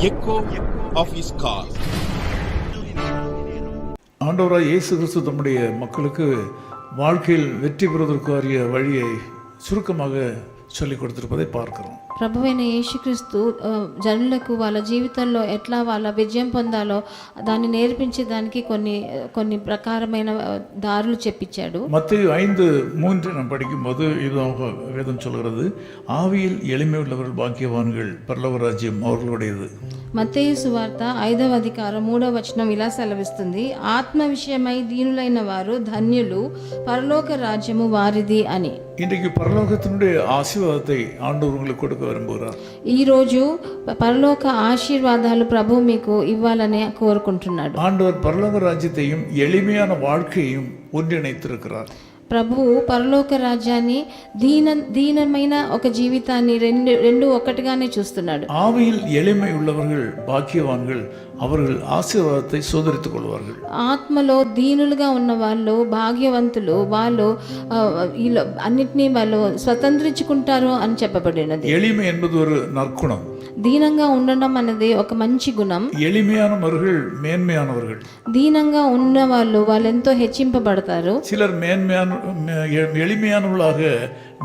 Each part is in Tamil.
echo of his call. ஆண்டவராய் இயேசு கிறிஸ்து தம்முடைய மக்களுக்கு வாழ்க்கையில் வெற்றி பெறுவதற்குரிய வழியை சுருக்கமாக சொல்லிக் கொடுத்திருப்பதை பார்க்கிறோம். ప్రభువైన యేసుక్రీస్తు జనులకు వాళ్ళ జీవితంలో ఎట్లా వాళ్ళ విజయం పొందాలో దాన్ని నేర్పించేదానికి కొన్ని ప్రకారమైన దారులు చెప్పించాడు. மத்தேயு 5:3 நாம் படிக்கும்போது இதுதான் வேதம் சொல்கிறது, ஆவியில் எளிமை உள்ளவர்கள் பாக்கியவான்கள், பரலோக ராஜ்யம் அவர்களுடையது. మత్తయి సువార్త 5వ అధ్యాయం 3వ వచనం ఇలా సెలవిస్తుంది, ఆత్మ విషయమై దీనులైన వారు ధన్యులు, పరలోక రాజ్యము వారిది అని. இன்றைக்கு பரலோகத்தினுடைய ஆசீர்வாதத்தை ஆண்டவர் உங்களுக்கு கொடுக்க விரும்புகிறார். ఈరోజు పరలోక ఆశీర్వాదాలు ప్రభు మీకు ఇవ్వాలని కోరుకుంటున్నాడు. ஆண்டவர் பரலோக ராஜ்யத்தையும் எளிமையான வாழ்க்கையையும் ஒன்றிணைத்திருக்கிறார். ప్రభువు పరలోక రాజ్యాన్ని దీనమైన ఒక జీవితాన్ని రెండు ఒకటిగానే చూస్తున్నాడు. ஆவியில் எளிமை உள்ளவர்கள் பாக்கியவான்கள், அவர்கள் ஆசீர்வாதத்தை சுதந்திரித்துக் கொள்வார்கள். ఆత్మలో దీనులుగా ఉన్న వాళ్ళు భాగ్యవంతులు, వాళ్ళు అన్నిటినీ వాళ్ళు స్వతంత్రించుకుంటారు అని చెప్పబడినది. எளிமை என்பது ஒரு நற்குணம். దీనంగా ఉండడం అనేది ఒక మంచి గుణం. எளிமையானவர்கள் மேன்மையானவர்கள். దీనంగా ఉన్న వాళ్ళు ఎంతో హెచ్చింపబడతారు. சிலர் எளிமையானவர்களாக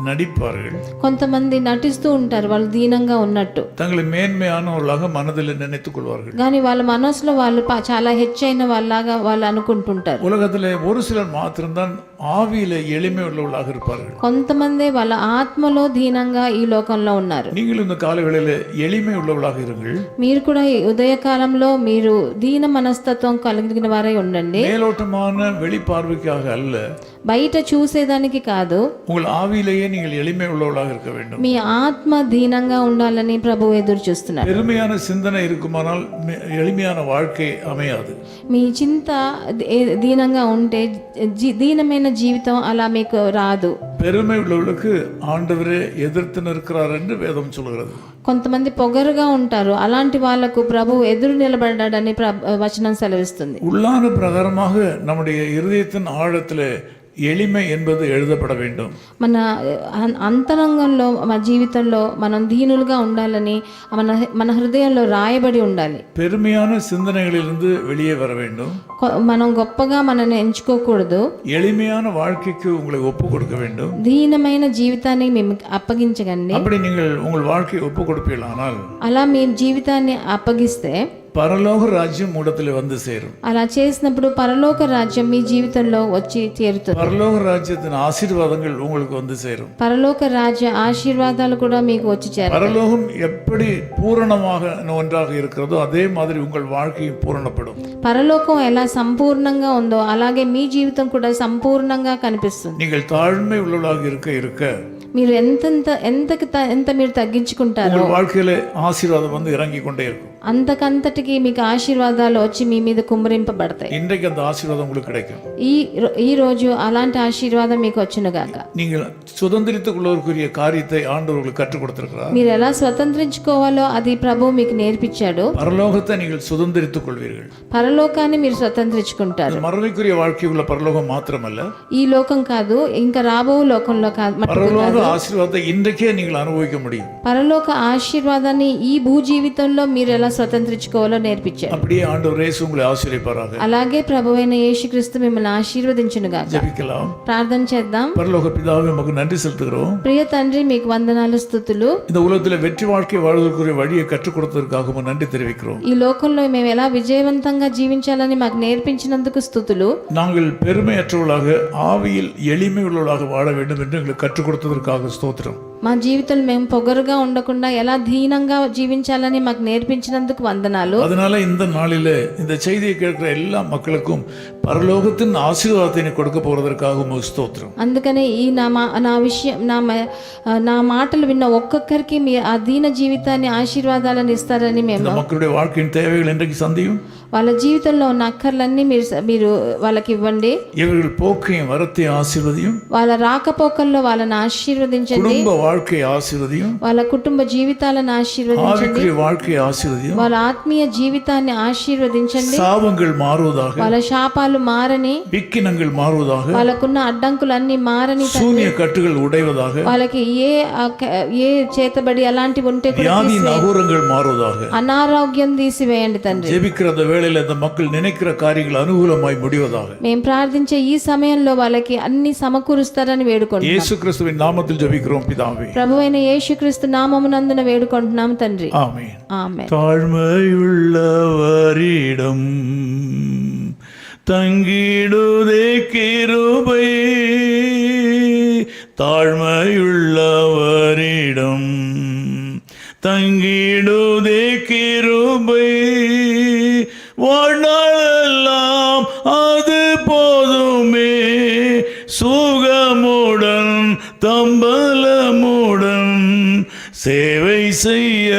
நடிப்பார்கள். కొంతమంది నటిస్తూ ఉంటారు వాళ్ళు దీనంగా ఉన్నట్టు, தங்களை மேன்மையானவர்களாக மனதில் நினைத்துக் கொள்வார்கள். కానీ వాళ్ళ మనసులో వాళ్ళు చాలా హెచ్చైన వాళ్ళలాగా వాళ్ళు అనుకుంటుంటారు. உலகத்தில் ஒரு சிலர் மாத்திரம்தான் ஆவியில எளிமை உள்ளவர்களாக இருப்பார்கள். కొంతమంది వాళ్ళ ఆత్మలో దీనంగా ఈ లోకంలో ఉన్నారు. நீங்கள் இந்த காலங்களில் எளிமை உள்ளவர்களாக இருங்கள். మీరు కూడా ఈ ఉదయకాలంలో మీరు దీన మనస్తత్వం కలిగిన వారై ఉండండి. மேலோட்டமான வெளிப்பார்வைக்காக அல்ல, బయట చూసేదానికి కాదు, உங்கள் ஆவியிலேயே நீங்கள் எளிமை உள்ளவர்களாக இருக்க வேண்டும். మీ ఆత్మ దీనంగా ఉండాలని ప్రభువు ఎదురు చూస్తున్నారు. பெருமையான சிந்தனை இருக்குமானால் எளிமையான வாழ்க்கை அமையாது. మీ చింత దీనంగా ఉంటే దీనమైన జీవితం అలా మీకు రాదు. பெருமை உள்ளவர்களுக்கு ஆண்டவரே எதிர்த்து நிற்கிறார் என்று வேதம் சொல்கிறது. కొంతమంది పొగరుగా ఉంటారు, అలాంటి వాళ్లకు ప్రభు ఎదురు నిలబడ్డాడని వచనం సెలవిస్తుంది. உள்ளான பிரகாரமாக நம்முடைய இருதயத்தின் ஆழத்தில் எளிமை என்பது எழுதப்பட வேண்டும். మన అంతరంగంలో మన జీవితంలో మనం దీనులుగా ఉండాలని మన హృదయంలో రాయబడి ఉండాలి. பெருமையான சிந்தனைகளிலிருந்து வெளியே வர வேண்டும். మనం గొప్పగా మనల్ని ఎంచుకోకూడదు. எளிமையான வாழ்க்கைக்கு உங்களை ஒப்பு கொடுக்க வேண்டும். దీనమైన జీవితాన్ని మేము అప్పగించగండి. அப்படி நீங்கள் உங்கள் வாழ்க்கையை ஒப்பு கொடுப்பீர்களானால், అలా మీ జీవితాన్ని అప్పగిస్తే పరలోక రాజ్యం మూడతలే வந்து சேரும். అలా చేసినప్పుడు పరలోక రాజ్యం మీ జీవితంలో వచ్చి చేరుతుంది. పరలోక రాజ్యத்தின் ஆசீர்வாதங்கள் உங்களுக்கு வந்து சேரும். పరలోక రాజ్య ఆశీర్వాదాలు కూడా మీకు వచ్చి చేరుతాయి. பரலோகம் எப்படி பூரணமாக ஒன்றாக இருக்கிறதோ அதே மாதிரி உங்கள் வாழ்க்கையும் பூரணப்படும். పరలోకం ఎలా సంపూర్ణంగా ఉందో అలాగే మీ జీవితం కూడా సంపూర్ణంగా కనిపిస్తుంది. நீங்கள் தாழ்மை உள்ளவர்களாக இருக்க మీరు ఎంత మీరు తగ్గించుకుంటారో உங்கள் வாழ்க்கையில ஆசீர்வாதம் வந்து இறங்கி கொண்டே இருக்கும். అంతకంతటికి మీకు ఆశీర్వాదాలు వచ్చి మీ మీద కుమ్మరింపబడతాయి. இன்றைக்கு அந்த ஆசீர்வாதம் உங்களுக்கு கிடைக்கும். ఈ రోజు అలాంటి ఆశీర్వాదం మీకు వచ్చునుగాక. நீங்கள் சுதந்திரித்துக் கொள்வதற்குரிய காரியத்தை ஆண்டவர் உங்களுக்கு கற்றுக் கொடுத்திருக்கிறார். మీరు ఎలా స్వతంత్రించుకోవాలో అది ప్రభు మీకు నేర్పించాడు. பரலோகத்தை நீங்கள் சுதந்திரித்துக் கொள்வீர்கள். పరలోకాన్ని మీరు స్వతంత్రించుకుంటారు. மறுமைக்குரிய வாழ்க்கை உள்ள பரலோகம் மாத்திரமல்ல, ఈ లోకం కాదు, ఇంకా రాబో లోకంలో కాదు, பரலோக ஆசீர்வாதத்தை இன்றைக்கே நீங்கள் அனுபவிக்க முடியும். పరలోక ఆశీర్వాదాన్ని ఈ భూ జీవితంలో మీరు ఎలా స్వతంత్రించుకోవాలో నేర్పించారు. அப்படியே ஆண்டவர் இயேசு உங்களை ஆசீர்வதிப்பாராக. అలాగే ప్రభువైన యేసుక్రీస్తు మిమ్మల్ని ఆశీర్వదించునుగాక. జెபிக்கலாம். ప్రార్థన చేద్దాం. பரலோக பிதாவே, உமக்கு நன்றி செலுத்துகிறோம். ప్రియ తండ్రి, మీకు వందనాలు, స్తుతులు. இந்த உலகத்தில் வெற்றி வாழ்க்கை வாழ்வதற்குரிய வழியை கற்றுக் கொடுத்ததற்காக நன்றி தெரிவிக்கிறோம். ఈ లోకంలో మేము ఎలా విజయవంతంగా జీవించాలని మాకు నేర్పించినందుకు స్తుతులు. நாங்கள் பெருமையற்றவர்களாக ஆவியில் எளிமை உள்ளவர்களாக வாழ வேண்டும் என்று எங்களுக்கு கற்றுக் கொடுத்ததற்காக ஸ்தோத்திரம். మా జీవితంలో మేము పొగరుగా ఉండకుండా ఎలా దీనంగా జీవించాలని మాకు నేర్పించినందుకు వందనాలు. அதனால இந்த நாளில இந்த செய்தியை கேட்கிற எல்லா மக்களுக்கும் பரலோகத்தின் ஆசீர்வாதத்தை கொடுக்க போறதற்காக உமக்கு ஸ்தோத்திரம். అందుకనే ఈ నా మాటలు విన్న ఒక్కొక్కరికి మీ ఆ దీన జీవితాన్ని ఆశీర్వాదాలను ఇస్తారని మేము மக்களுடைய வாழ்க்கையின் தேவைகள் இன்றைக்கு சந்தியும். వాళ్ళ జీవితంలో ఉన్న అక్కర్లన్నీ మీరు వాళ్ళకి ఇవ్వండి. இவர்கள் போக்கையும் வரத்தை ஆசீர்வதியும், వాళ్ళ రాకపోకల్లో వాళ్ళని ఆశీర్వదించండి. குடும்ப வாழ்க்கையை ஆசீர்வதியும், వాళ్ళ కుటుంబ జీవితాలను ఆశీర్వదించండి. ஆவிக்குரிய வாழ்க்கையை ஆசீர்வதியும், వాళ్ళ ఆత్మీయ జీవితాన్ని ఆశీర్వదించండి. சாபங்கள் மாறுவதாக, వాళ్ళ శాపాలు మారని, விக்கினங்கள் மாறுவதாக, వాళ్ళకున్న అడ్డంకులన్నీ మారని, சூனிய கட்டுகள் உடைவதாக, వాళ్ళకి ఏ చేతబడి అలాంటివి ఉంటే కూడా வியாதி நகூரங்கள் மாறுவதாக. అనారోగ్యం తీసివేయండి తండ్రి. ஜெபிக்கிற அந்த வேளையில் அந்த மக்கள் நினைக்கிற காரியங்கள் அனுகூலமாய் முடிவதாக. మేము ప్రార్థించే ఈ సమయంలో వాళ్ళకి అన్ని సమకూరుస్తారని వేడుకుంటున్నాం. இயேசு கிறிஸ்துவின் நாமத்தில் ஜெபிக்கிறோம் பிதாவே. ప్రభువైన యేసుక్రీస్తు నామమునందున వేడుకుంటున్నాం తండ్రి. ஆமென். ఆమేన్. தாழ்மையுள்ளவரிடம் தங்கிடுதே கிருபை, தாழ்மையுள்ளவரிடம் தங்கிடுதே கிருபை, வாழ்நாளெல்லாம் அது போதுமே, சுகமுடன் தம்பலமுடன் சேவை செய்ய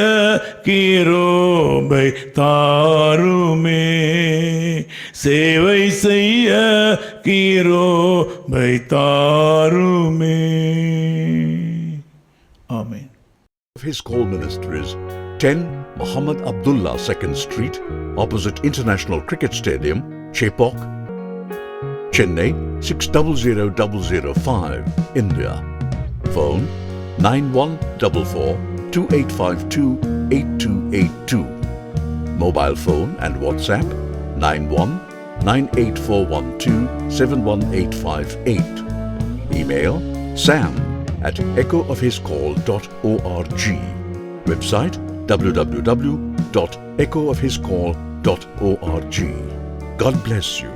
கிருபை தாருமே, சேவை செய்ய கிருபை தாருமே. ஆமென். His Call Ministries, 10 Muhammad Abdullah 2nd Street, opposite International Cricket Stadium, Chepauk, Chennai 600005, India. Phone 9144-2852-8282. Mobile phone and WhatsApp 91-98412-71858. Email sam@echoofhiscall.org. Website www.echoofhiscall.org. God bless you.